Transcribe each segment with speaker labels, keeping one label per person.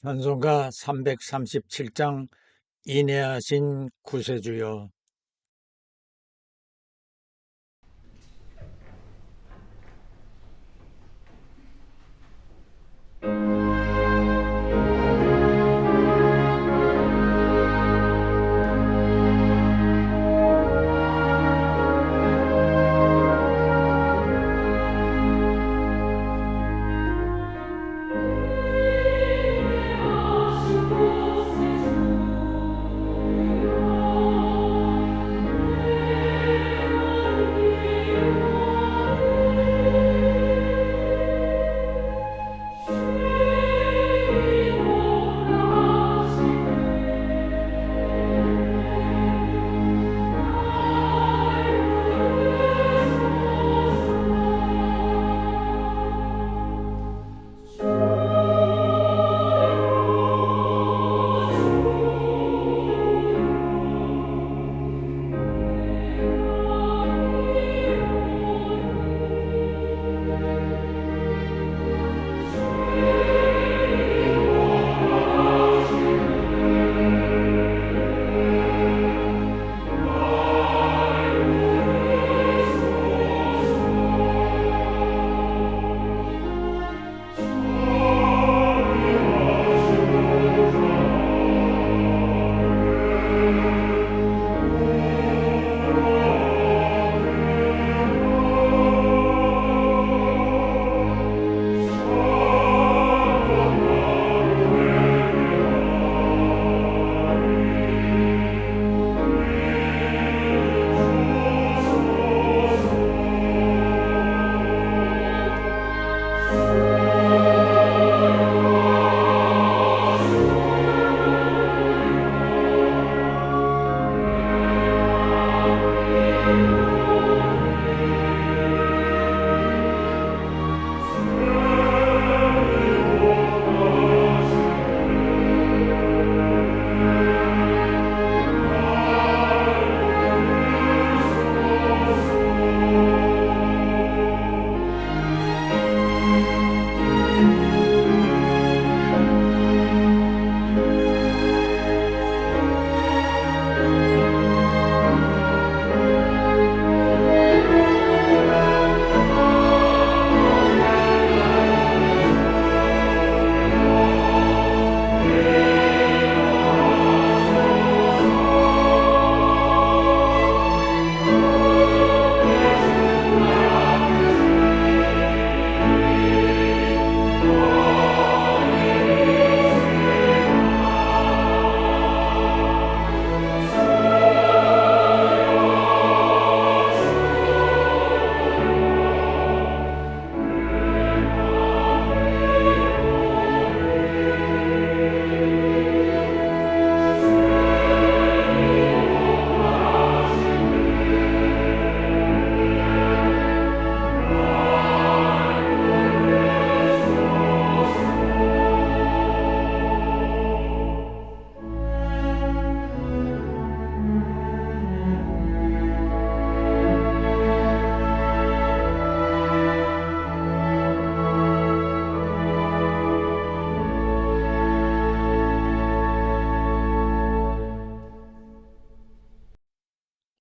Speaker 1: 찬송가 337장 인애하신 구세주여.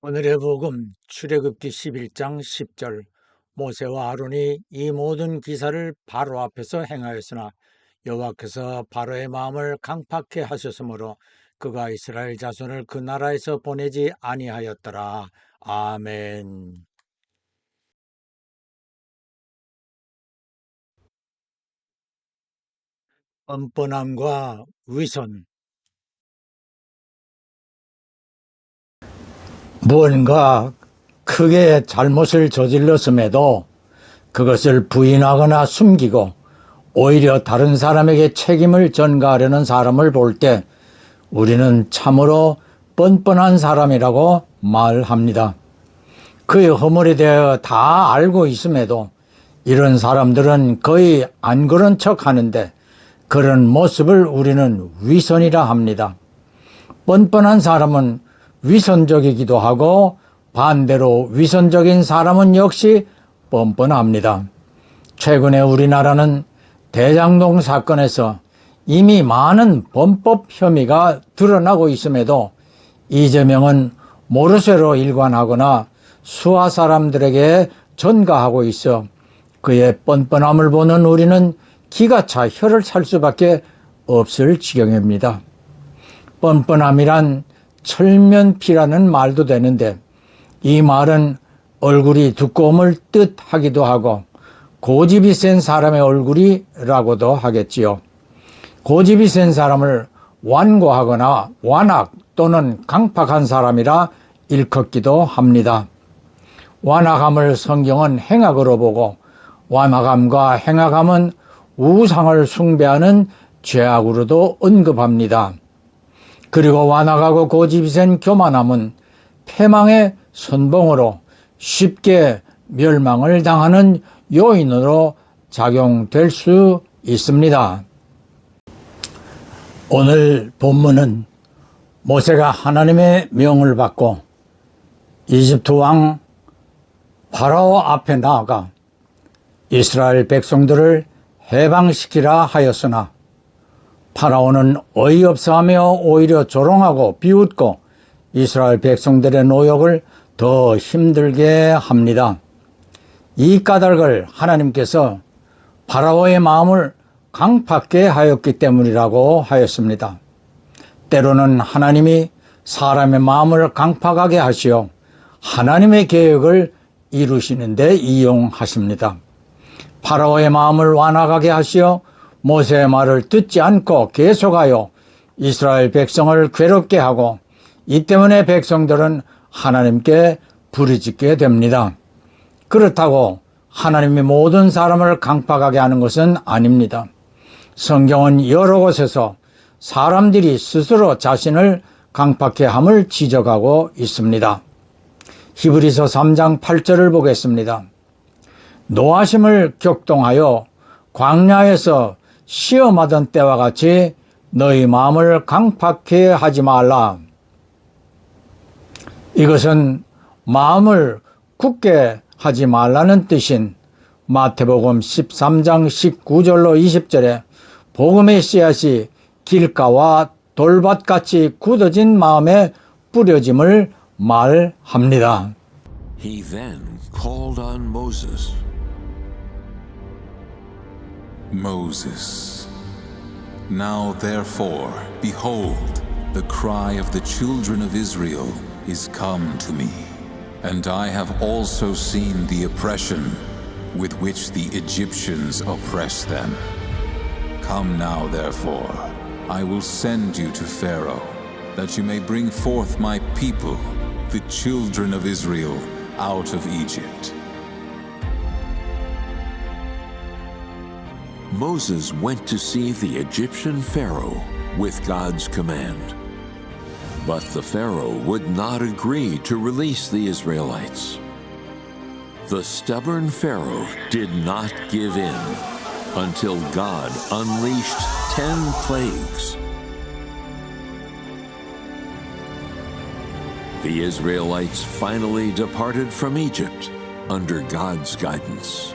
Speaker 1: 오늘의 복음 출애굽기 11장 10절. 모세와 아론이 이 모든 기사를 바로 앞에서 행하였으나 여호와께서 바로의 마음을 강팍해 하셨으므로 그가 이스라엘 자손을 그 나라에서 보내지 아니하였더라. 아멘. 뻔뻔함과 위선. 무언가 크게 잘못을 저질렀음에도 그것을 부인하거나 숨기고 오히려 다른 사람에게 책임을 전가하려는 사람을 볼 때 우리는 참으로 뻔뻔한 사람이라고 말합니다. 그의 허물에 대하여 다 알고 있음에도 이런 사람들은 거의 안 그런 척 하는데 그런 모습을 우리는 위선이라 합니다. 뻔뻔한 사람은 위선적이기도 하고 반대로 위선적인 사람은 역시 뻔뻔합니다. 최근에 우리나라는 대장동 사건에서 이미 많은 범법 혐의가 드러나고 있음에도 이재명은 모르쇠로 일관하거나 수하 사람들에게 전가하고 있어 그의 뻔뻔함을 보는 우리는 기가 차 혀를 찰 수밖에 없을 지경입니다. 뻔뻔함이란 철면피라는 말도 되는데 이 말은 얼굴이 두꺼움을 뜻하기도 하고 고집이 센 사람의 얼굴이라고도 하겠지요. 고집이 센 사람을 완고하거나 완악 또는 강팍한 사람이라 일컫기도 합니다. 완악함을 성경은 행악으로 보고 완악함과 행악함은 우상을 숭배하는 죄악으로도 언급합니다. 그리고 완악하고 고집이 센 교만함은 패망의 선봉으로 쉽게 멸망을 당하는 요인으로 작용될 수 있습니다. 오늘 본문은 모세가 하나님의 명을 받고 이집트 왕 파라오 앞에 나아가 이스라엘 백성들을 해방시키라 하였으나 파라오는 어이없어하며 오히려 조롱하고 비웃고 이스라엘 백성들의 노역을 더 힘들게 합니다. 이 까닭을 하나님께서 파라오의 마음을 강팍게 하였기 때문이라고 하였습니다. 때로는 하나님이 사람의 마음을 강팍하게 하시어 하나님의 계획을 이루시는 데 이용하십니다. 파라오의 마음을 완악하게 하시어 모세의 말을 듣지 않고 계속하여 이스라엘 백성을 괴롭게 하고 이 때문에 백성들은 하나님께 부르짖게 됩니다. 그렇다고 하나님이 모든 사람을 강팍하게 하는 것은 아닙니다. 성경은 여러 곳에서 사람들이 스스로 자신을 강팍해 함을 지적하고 있습니다. 히브리서 3장 8절을 보겠습니다. 노하심을 격동하여 광야에서 시험하던 때와 같이 너희 마음을 강팍해 하지 말라. 이것은 마음을 굳게 하지 말라는 뜻인 마태복음 13장 19절로 20절에 복음의 씨앗이 길가와 돌밭같이 굳어진 마음에 뿌려짐을 말합니다.
Speaker 2: He then called on Moses.
Speaker 3: Moses. Now therefore, behold, the cry of the children of Israel is come to me, and I have also seen the oppression with which the Egyptians oppress them. Come now therefore, I will send you to Pharaoh, that you may bring forth my people, the children of Israel, out of Egypt.
Speaker 2: Moses went to see the Egyptian Pharaoh with God's command. But the Pharaoh would not agree to release the Israelites. The stubborn Pharaoh did not give in until God unleashed 10 plagues. The Israelites finally departed from Egypt under God's guidance.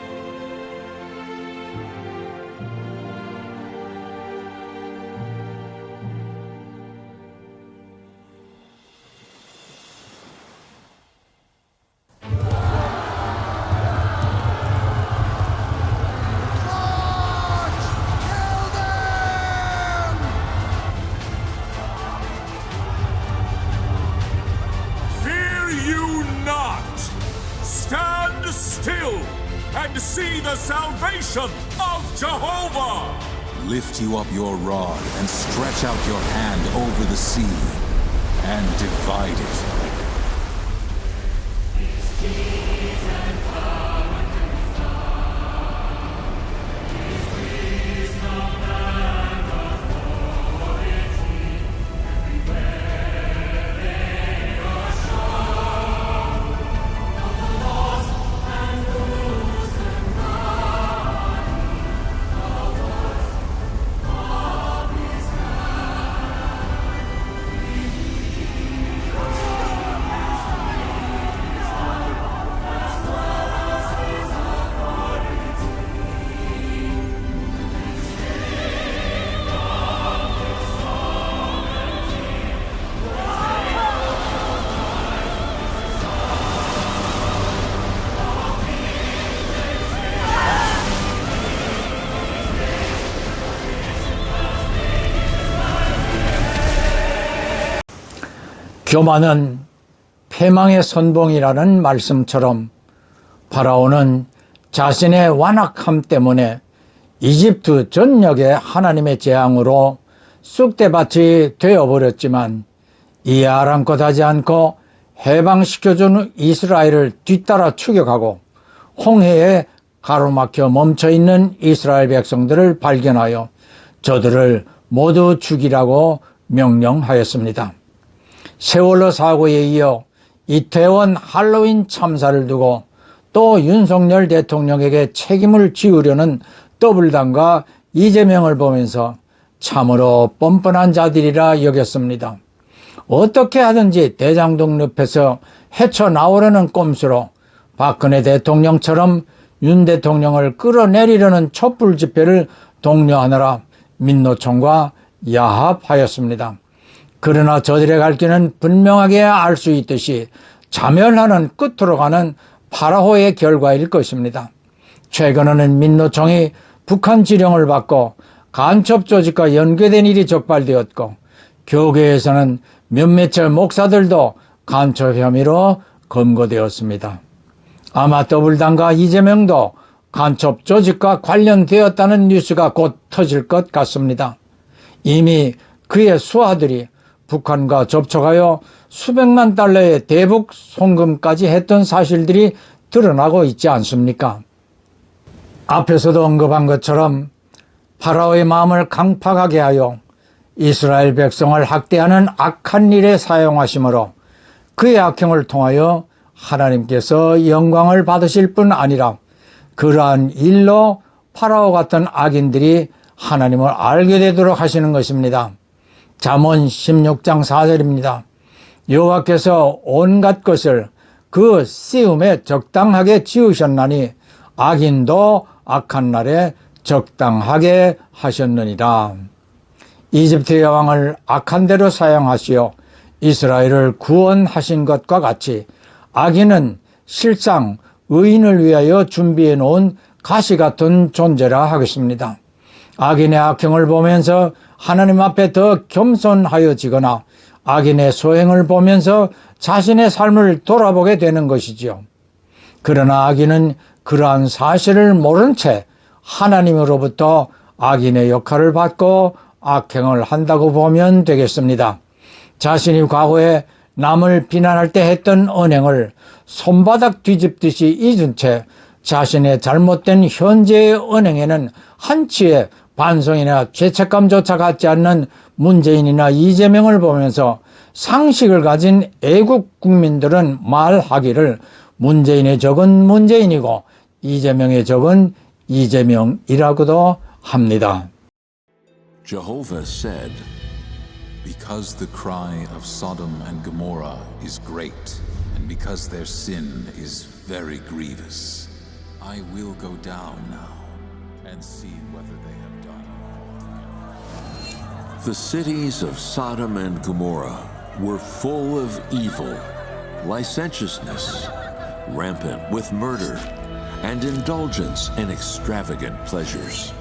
Speaker 4: Stand still and see the salvation of Jehovah!
Speaker 3: Lift you up your rod and stretch out your hand over the sea and divide it.
Speaker 1: 교만은 패망의 선봉이라는 말씀처럼 파라오는 자신의 완악함 때문에 이집트 전역에 하나님의 재앙으로 쑥대밭이 되어버렸지만 이에 아랑곳하지 않고 해방시켜준 이스라엘을 뒤따라 추격하고 홍해에 가로막혀 멈춰있는 이스라엘 백성들을 발견하여 저들을 모두 죽이라고 명령하였습니다. 세월호 사고에 이어 이태원 할로윈 참사를 두고 또 윤석열 대통령에게 책임을 지우려는 더불당과 이재명을 보면서 참으로 뻔뻔한 자들이라 여겼습니다. 어떻게 하든지 대장동 늪에서 헤쳐나오려는 꼼수로 박근혜 대통령처럼 윤 대통령을 끌어내리려는 촛불 집회를 독려하느라 민노총과 야합하였습니다. 그러나 저들의 갈 길은 분명하게 알 수 있듯이 자멸하는 끝으로 가는 파라오의 결과일 것입니다. 최근에는 민노총이 북한 지령을 받고 간첩 조직과 연계된 일이 적발되었고 교계에서는 몇몇의 목사들도 간첩 혐의로 검거되었습니다. 아마 더불당과 이재명도 간첩 조직과 관련되었다는 뉴스가 곧 터질 것 같습니다. 이미 그의 수하들이 북한과 접촉하여 수백만 달러의 대북 송금까지 했던 사실들이 드러나고 있지 않습니까? 앞에서도 언급한 것처럼 파라오의 마음을 강팍하게 하여 이스라엘 백성을 학대하는 악한 일에 사용하심으로 그의 악행을 통하여 하나님께서 영광을 받으실 뿐 아니라 그러한 일로 파라오 같은 악인들이 하나님을 알게 되도록 하시는 것입니다. 잠언 16장 4절입니다. 여호와께서 온갖 것을 그 쓰임에 적당하게 지으셨나니 악인도 악한 날에 적당하게 하셨느니라. 이집트의 왕을 악한 대로 사용하시어 이스라엘을 구원하신 것과 같이 악인은 실상 의인을 위하여 준비해 놓은 가시 같은 존재라 하겠습니다. 악인의 악행을 보면서 하나님 앞에 더 겸손하여지거나 악인의 소행을 보면서 자신의 삶을 돌아보게 되는 것이지요. 그러나 악인은 그러한 사실을 모른 채 하나님으로부터 악인의 역할을 받고 악행을 한다고 보면 되겠습니다. 자신이 과거에 남을 비난할 때 했던 언행을 손바닥 뒤집듯이 잊은 채 자신의 잘못된 현재의 언행에는 한치의 반성이나 죄책감조차 갖지 않는 문재인이나 이재명을 보면서 상식을 가진 애국 국민들은 말하기를 문재인의 적은 문재인이고 이재명의 적은 이재명이라고도 합니다.
Speaker 2: Jehovah said,
Speaker 3: Because the cry of Sodom and Gomorrah is great, and because their sin is very grievous, I will go down now and see whether they have done all.
Speaker 2: the cities of Sodom and Gomorrah were full of evil, licentiousness, rampant with murder, and indulgence in extravagant pleasures.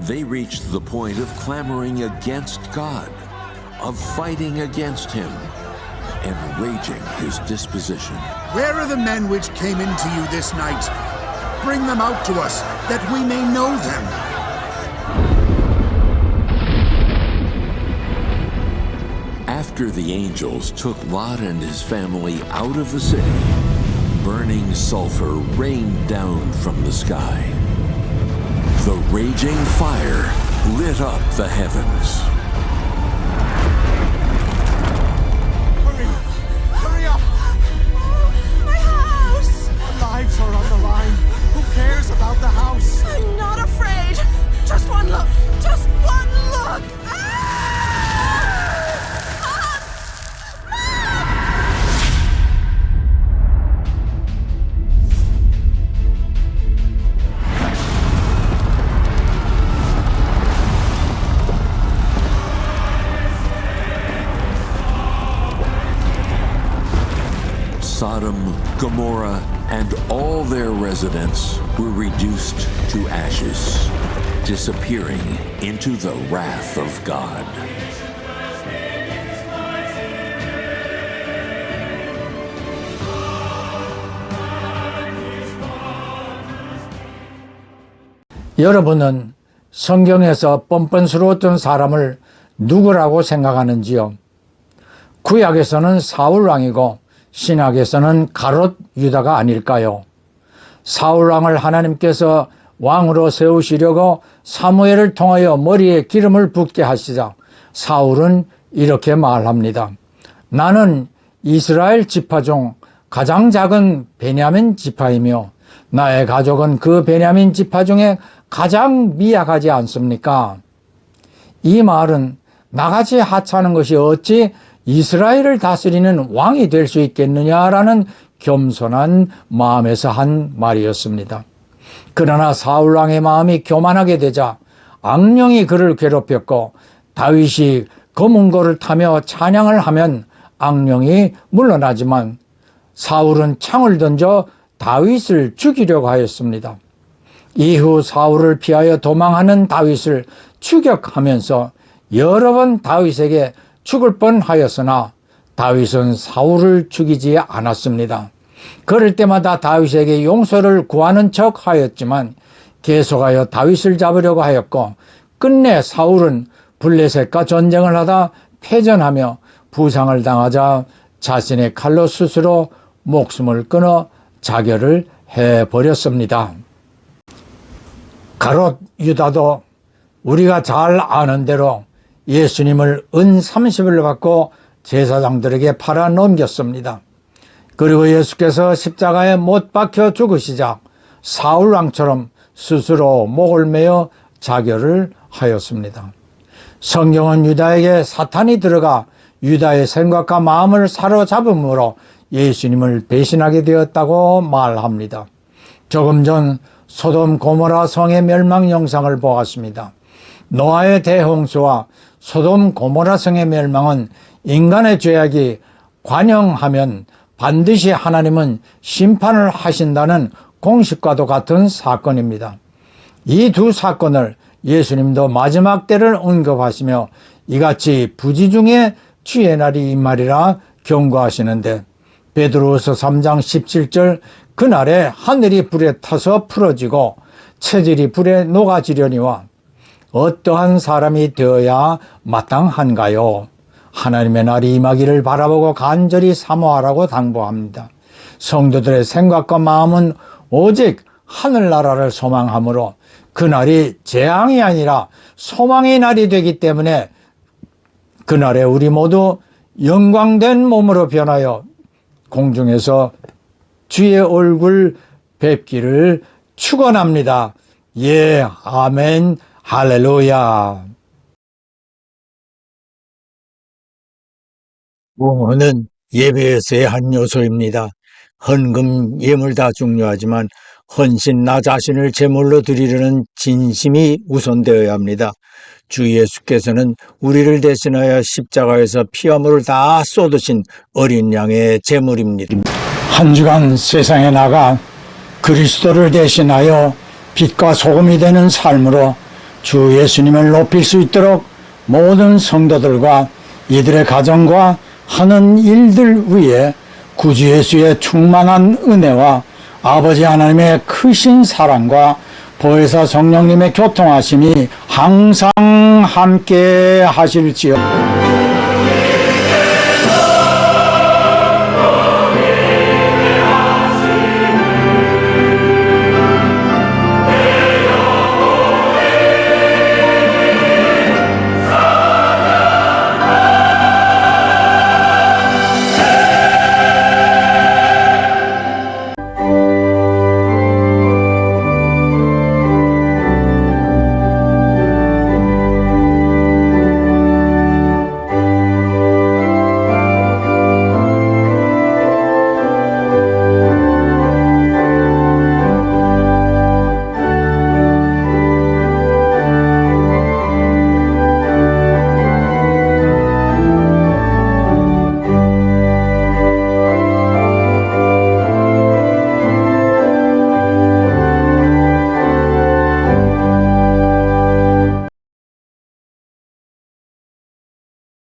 Speaker 2: They reached the point of clamoring against God, of fighting against Him, and raging His disposition.
Speaker 5: Where are the men which came into you this night? Bring them out to us, that we may know them.
Speaker 2: After the angels took Lot and his family out of the city, burning sulfur rained down from the sky. The raging fire lit up the heavens.
Speaker 6: Hurry up!
Speaker 7: My house!
Speaker 6: Our lives are on the line. Who cares about the house?
Speaker 7: I'm not afraid. Just one look. Just one look.
Speaker 2: Sodom, Gomorrah, and all their residents were reduced to ashes, disappearing into the wrath of God.
Speaker 1: 여러분은 성경에서 뻔뻔스러웠던 사람을 누구라고 생각하는지요? 구약에서는 사울 왕이고 신약에서는 가롯 유다가 아닐까요? 사울 왕을 하나님께서 왕으로 세우시려고 사무엘을 통하여 머리에 기름을 붓게 하시자 사울은 이렇게 말합니다. 나는 이스라엘 지파 중 가장 작은 베냐민 지파이며 나의 가족은 그 베냐민 지파 중에 가장 미약하지 않습니까? 이 말은 나같이 하찮은 것이 어찌 이스라엘을 다스리는 왕이 될 수 있겠느냐라는 겸손한 마음에서 한 말이었습니다. 그러나 사울 왕의 마음이 교만하게 되자 악령이 그를 괴롭혔고 다윗이 검은고를 타며 찬양을 하면 악령이 물러나지만 사울은 창을 던져 다윗을 죽이려고 하였습니다. 이후 사울을 피하여 도망하는 다윗을 추격하면서 여러 번 다윗에게 죽을 뻔하였으나 다윗은 사울을 죽이지 않았습니다. 그럴 때마다 다윗에게 용서를 구하는 척 하였지만 계속하여 다윗을 잡으려고 하였고 끝내 사울은 블레셋과 전쟁을 하다 패전하며 부상을 당하자 자신의 칼로 스스로 목숨을 끊어 자결을 해버렸습니다. 가롯 유다도 우리가 잘 아는 대로 예수님을 은 30을 받고 제사장들에게 팔아 넘겼습니다. 그리고 예수께서 십자가에 못 박혀 죽으시자 사울 왕처럼 스스로 목을 매어 자결을 하였습니다. 성경은 유다에게 사탄이 들어가 유다의 생각과 마음을 사로잡음으로 예수님을 배신하게 되었다고 말합니다. 조금 전 소돔 고모라 성의 멸망 영상을 보았습니다. 노아의 대홍수와 소돔 고모라 성의 멸망은 인간의 죄악이 관영하면 반드시 하나님은 심판을 하신다는 공식과도 같은 사건입니다. 이 두 사건을 예수님도 마지막 때를 언급하시며 이같이 부지 중에 주의 날이 임하리라 경고하시는데 베드로후서 3장 17절 그날에 하늘이 불에 타서 풀어지고 체질이 불에 녹아지려니와 어떠한 사람이 되어야 마땅한가요? 하나님의 날이 임하기를 바라보고 간절히 사모하라고 당부합니다. 성도들의 생각과 마음은 오직 하늘나라를 소망하므로 그날이 재앙이 아니라 소망의 날이 되기 때문에 그날에 우리 모두 영광된 몸으로 변하여 공중에서 주의 얼굴 뵙기를 축원합니다. 예, 아멘, 할렐루야. 부모는 예배에서의 한 요소입니다. 헌금, 예물 다 중요하지만 헌신 나 자신을 제물로 드리려는 진심이 우선되어야 합니다. 주 예수께서는 우리를 대신하여 십자가에서 피와 물을 다 쏟으신 어린 양의 제물입니다. 한 주간 세상에 나가 그리스도를 대신하여 빛과 소금이 되는 삶으로 주 예수님을 높일 수 있도록 모든 성도들과 이들의 가정과 하는 일들 위에 구주 예수의 충만한 은혜와 아버지 하나님의 크신 사랑과 보혜사 성령님의 교통하심이 항상 함께 하실지어다.